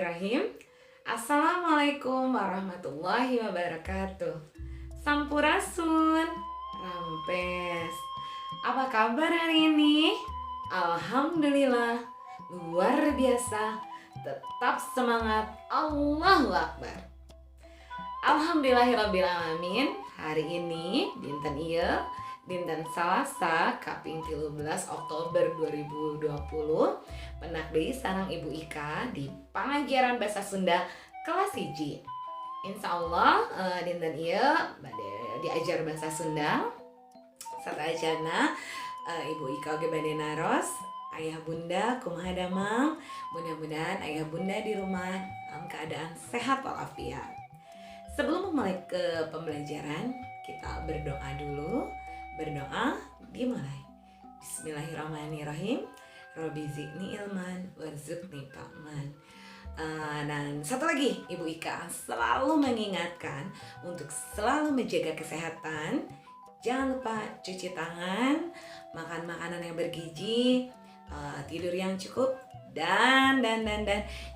Bismillahirrahmanirrahim. Assalamualaikum warahmatullahi wabarakatuh. Sampurasun, Rampes. Apa kabar hari ini? Alhamdulillah, luar biasa. Tetap semangat, Allahu Akbar. Alhamdulillahirrabbilalamin. Hari ini dinten ieu dinten Salasa kaping 13 Oktober 2020 penak deui sareng Ibu Ika di pangajaran bahasa Sunda kelas 1. Insyaallah dinten ieu bade diajar bahasa Sunda satayana Ibu Ika oge bade naros ayah bunda kumaha damang, mudah-mudahan ayah bunda di rumah dalam keadaan sehat walafiat. Sebelum memulai ke pembelajaran, kita berdoa dulu. Berdoa dimulai. Bismillahirrahmanirrahim. Robbi zidni ilman warzuqni fahman. Dan satu lagi, Ibu Ika selalu mengingatkan untuk selalu menjaga kesehatan. Jangan lupa cuci tangan, makan makanan yang bergizi, tidur yang cukup, dan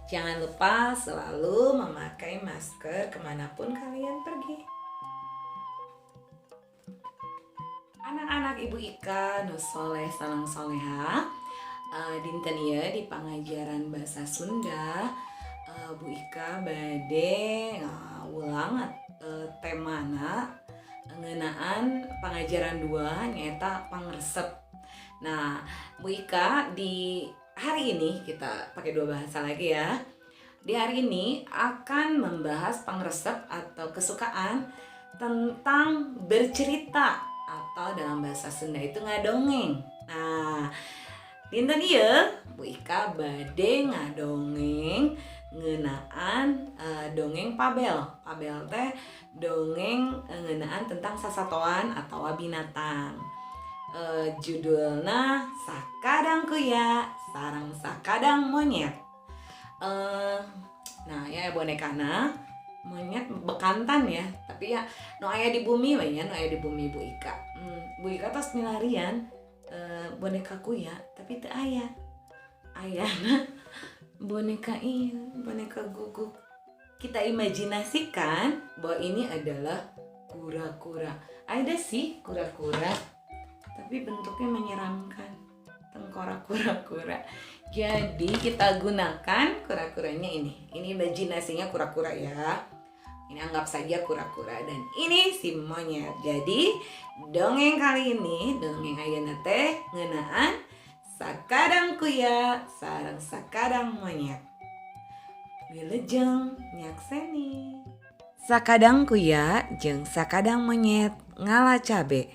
jangan lupa selalu memakai masker kemanapun kalian pergi. Anak-anak Ibu Ika nu soleh sareng soleha, dinten ieu di pangajaran bahasa Sunda Bu Ika bade ulang temana ngeunaan pangajaran 2 nyaeta pangresep. Nah, Bu Ika di hari ini kita pakai 2 bahasa lagi ya. Di hari ini akan membahas pangresep atau kesukaan tentang bercerita atau dalam bahasa Sunda itu ngadongeng. Nah, dinten ieu Bu Ika bade ngadongeng ngeunaan dongeng Pabel. Pabel teh dongeng ngeunaan tentang sasatoan atau binatang. Judulna Sakadang Kuya sareng Sakadang Monyet. Nah ya bonekana monyet bekantan ya, tapi ya nu aya di bumi we nya, nu aya di bumi Bu Ika. Bu Ika tos milarian boneka kuya, tapi teu aya. Ayana boneka boneka guguk. Kita imajinasikan bahwa ini adalah kura-kura. Ada sih kura-kura, tapi bentuknya menyeramkan. Tengkorak kura-kura. Jadi kita gunakan kura-kuranya ini. Ini imajinasinya kura-kura ya. Ini anggap saja kura-kura dan ini si monyet. Jadi dongeng kali ini, dongeng ayeuna teh ngeunaan Sakadang Kuya sareng Sakadang Monyet. Wilujeng nyakseni. Sakadang Kuya jeung Sakadang Monyet ngala cabe.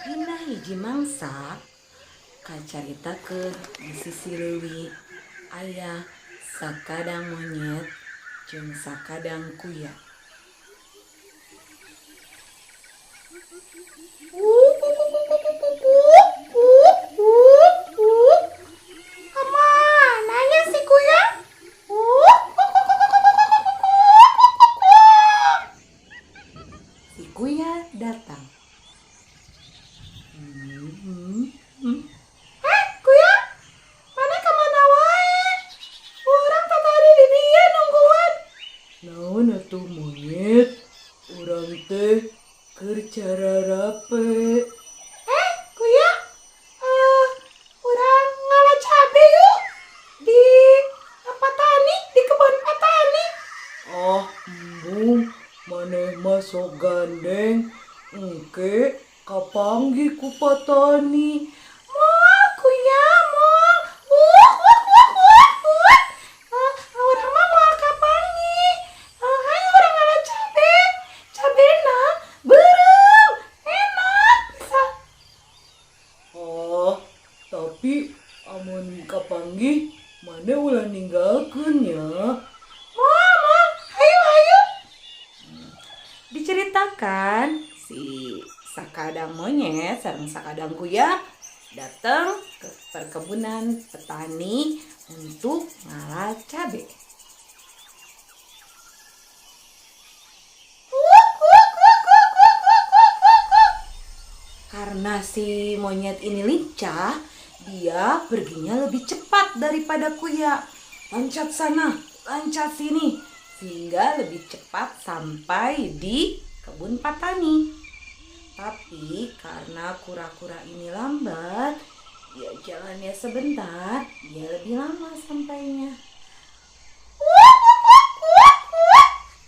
Dina hiji mangsa kacarita ke di sisi leuwih aya sakadang monyet jeung sakadang kuya. Kemananya si kuya? Si kuya datang. Kuya, mana kemana wae? Urang tadi di dieu nungguan. Naon atuh monyet? Urang teh keur cararape. Kuya, urang ngala cabe yuk di patani, di kebun patani. Oh, embung, maneh mah sok gandeng. Engke kapanggih ku patani. Moal kuya, moal. Urang mah moal kapanggih. Hayu urang ngala cabe. Cabena beureum, enak bisa. Oh, tapi amun kapanggih maneh ulah ninggalkeun nya. Moal. Hayu. Diceritakan si sakadang monyet sareng sakadang kuya datang ke perkebunan petani untuk ngala cabe. karena si monyet ini lincah, dia perginya lebih cepat daripada kuya. Loncat sana, loncat sini, sehingga lebih cepat sampai di kebun Patani. Tapi karena kura-kura ini lambat, dia jalannya sebentar, dia lebih lama sampainya.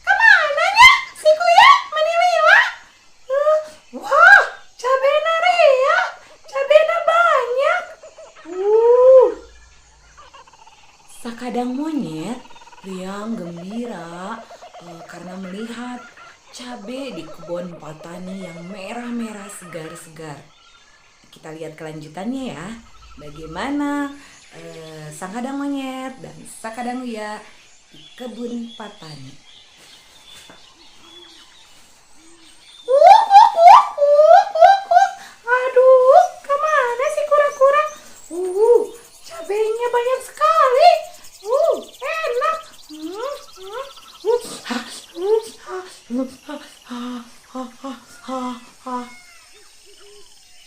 Kemananya si kuya menilila? Wah, cabena rea, cabena banyak. Sakadang monyet riang gembira karena melihat cabai di kebun Patani yang merah-merah segar-segar. Kita lihat kelanjutannya ya. Bagaimana sang kadang monyet dan sakadang lia di kebun Patani. Aduh, kemana sih kura-kura? Cabenya banyak sekali. Enak.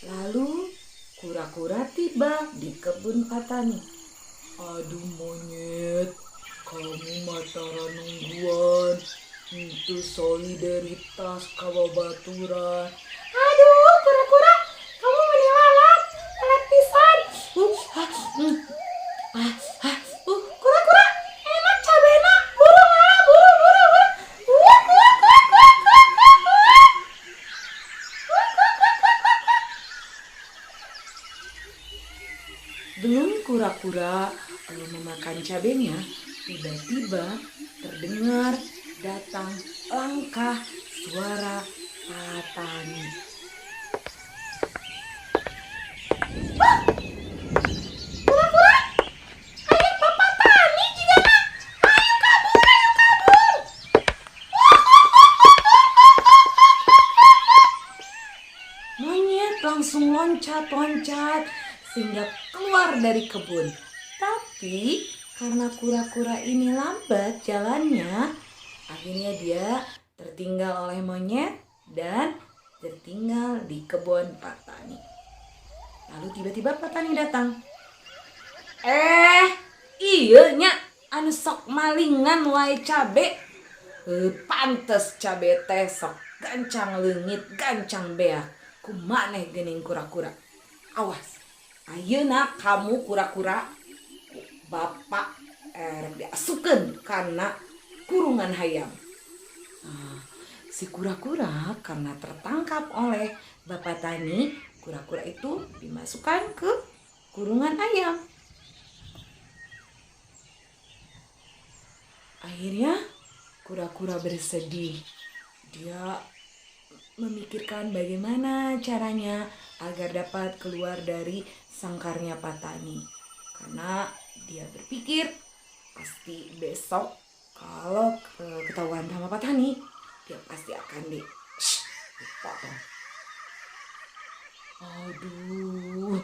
Lalu kura-kura tiba di kebun Patani. Aduh monyet, kamu matara nungguan. Itu solidaritas kababaturan. Aduh kura-kura, kamu menilalat, lalat pisan. Kura-kura, enak cabena, buru ngalah, buru. Belum kura-kura memakan cabenya, tiba-tiba terdengar datang langkah suara Patani. Kura-kura, ayo Papa Tani juga nak. Ayo kabur. Monyet langsung loncat sehingga keluar dari kebun. Tapi karena kura-kura ini lambat jalannya, akhirnya dia tertinggal oleh monyet dan tertinggal di kebun Patani. Lalu tiba-tiba Patani datang. Iya nya, anu sok malingan wae cabe. Pantes cabe teh sok gancang leungit, gancang beak. Kumaneh geuning kura-kura. Awas, ayeuna kamu kura-kura bapak diasukeun karena kurungan hayam. Si kura-kura karena tertangkap oleh Bapak Tani, kura-kura itu dimasukkan ke kurungan ayam. Akhirnya kura-kura bersedih. Dia memikirkan bagaimana caranya agar dapat keluar dari sangkarnya Patani. Karena dia berpikir pasti besok kalau ketahuan sama Patani, dia pasti akan dipotong. Aduh,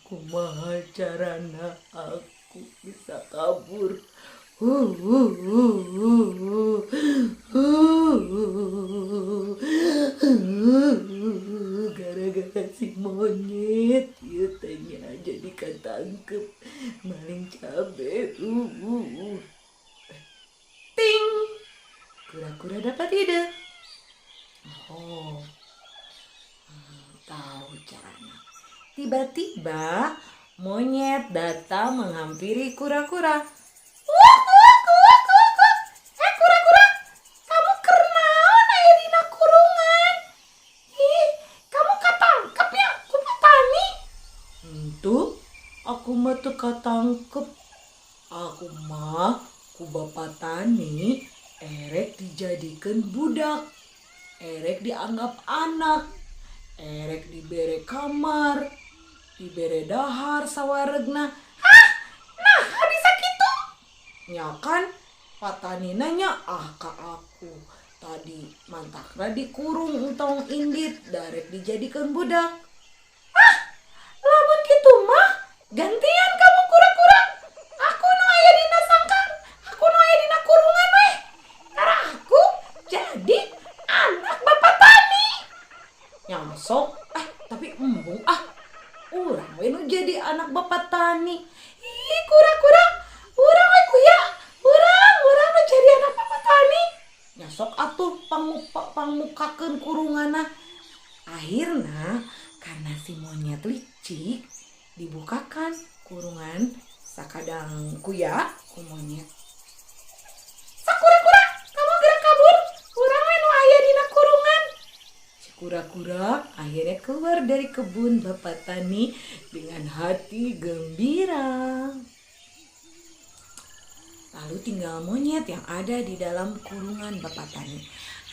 kumaha carana aku bisa kabur? Gara-gara si monyet, dia tanya jadi ketangkep maling cabe. Ting, kura-kura dapat ide. Tahu caranya. Tiba-tiba monyet datang menghampiri kura-kura. Kura-kura, kamu kernaon aya dina kurungan? Kamu katangkep ya ku Patani? Henteu, aku mah teu katangkep. Aku mah ku Bapak Tani erek dijadikeun budak. Erek dianggap anak. Erek dibere kamar, dibere dahar sawaregna. Nah bisa gitu? Ya kan, Patani nanya ka aku. Tadi mantakna dikurung entong indit, darek dijadikan budak. Lamun gitu mah, gantian kamu kura-kura. Aku nu aya dina sangkar, aku nu aya dina kurungan weh. Karena aku jadi anak Bapak Tani. sok atuh pangmukakeun kurunganna. Akhirna karena si monyet licik dibukakan kurungan sakadang kuya ku monyet. Sakura-kura, kamu gerak kabur, urang we nu aya dina kurungan. Si kura-kura akhirnya keluar dari kebun Bapak Tani dengan hati gembira. Lalu tinggal monyet yang ada di dalam kurungan Bapak Tani.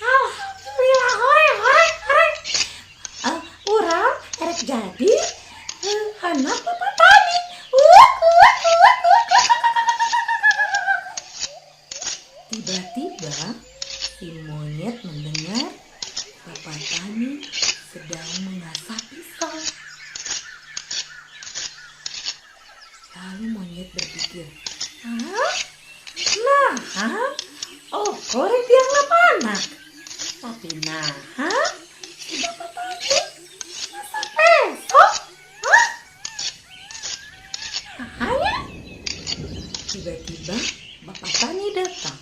Alhamdulillah, hore. Urang erek jadi anak Bapak Tani. Tiba-tiba si monyet mendengar Bapak Tani sedang mengasah pisau. Lalu monyet berpikir, oh korek tiang anak. Tapi si Bapak Tani masa besok? Hanya tiba-tiba Bapak Tani datang.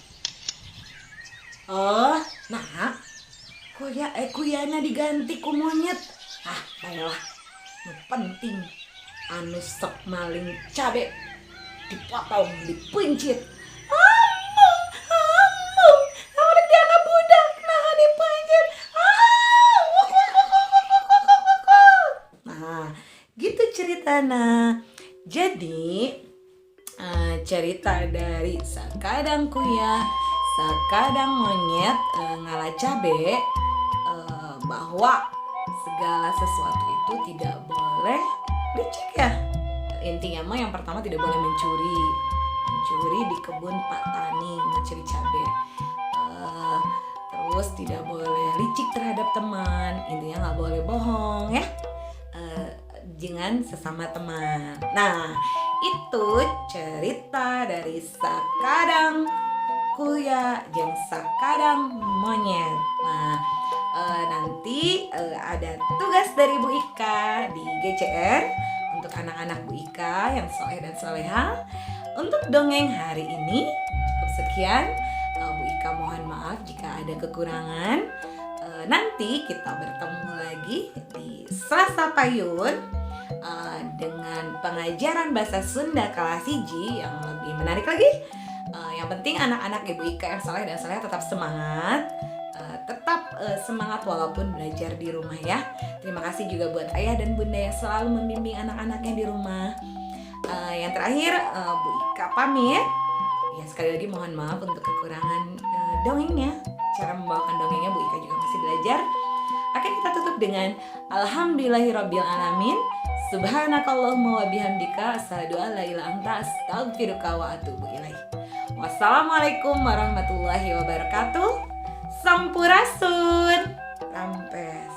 Kuyana diganti ku monyet. Baiklah, nu penting anu sok maling cabe dipotong, dipencit. Awalnya dia anak budak, nah dipencit. Gitu ceritana. Jadi cerita dari sakadang kuya, sakadang monyet ngalah cabe, bahwa segala sesuatu itu tidak boleh licik ya. Intinya mah yang pertama tidak boleh mencuri di kebun Pak Tani, mencuri cabe. Terus tidak boleh licik terhadap teman, intinya nggak boleh bohong ya, dengan sesama teman. Nah, itu cerita dari sakadang kuya jeung sakadang monyet. Nah, nanti ada tugas dari Bu Ika di GCR untuk anak-anak Bu Ika yang soleh dan soleha. Untuk dongeng hari ini cukup sekian. Bu Ika mohon maaf jika ada kekurangan. Nanti kita bertemu lagi di Selasa Payun dengan pengajaran bahasa Sunda kelas 1 yang lebih menarik lagi. Yang penting anak-anak Ibu Ika yang soleh dan soleha tetap semangat. Semangat walaupun belajar di rumah ya. Terima kasih juga buat ayah dan bunda yang selalu membimbing anak-anaknya di rumah. Yang terakhir Bu Ika pamit. Ya sekali lagi mohon maaf untuk kekurangan dongengnya. Cara membawakan dongengnya Bu Ika juga masih belajar. Oke, kita tutup dengan Alhamdulillahirrabbilalamin. Subhanakallahumma wa bihamdika asyhadu an la ilaha illa anta astaghfiruka wa atubu ilaik. Wassalamualaikum warahmatullahi wabarakatuh. Sampurasun. Rampes.